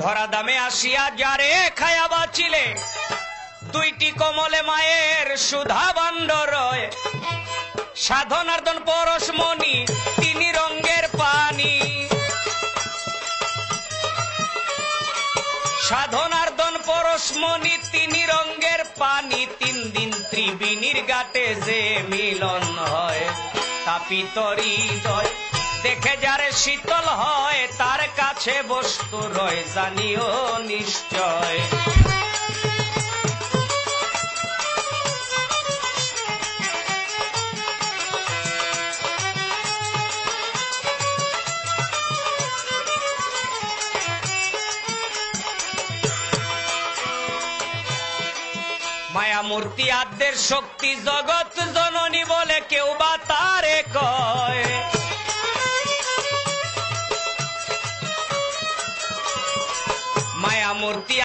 ধরা দামে আসিয়া যারে খায়া বাঁচিলে দুইটি কমলে মায়ের সুধা ভাণ্ড রয় সাধনার্দন পরশমণি তিনি রঙ্গের পানি সাধনার্দন পরশমণি তিনি রঙ্গের পানি 3 দিন ত্রিবেণীর ঘাটে যে মিলন হয় তাপিত হৃদয় দেখে যারে শীতল হয় তার কাছে বস্তু রয় জানিও নিশ্চয় মায়া মূর্তি আদ্যের শক্তি জগৎ জননী বলে কেউ বা তারে কয় মায়া মূর্তি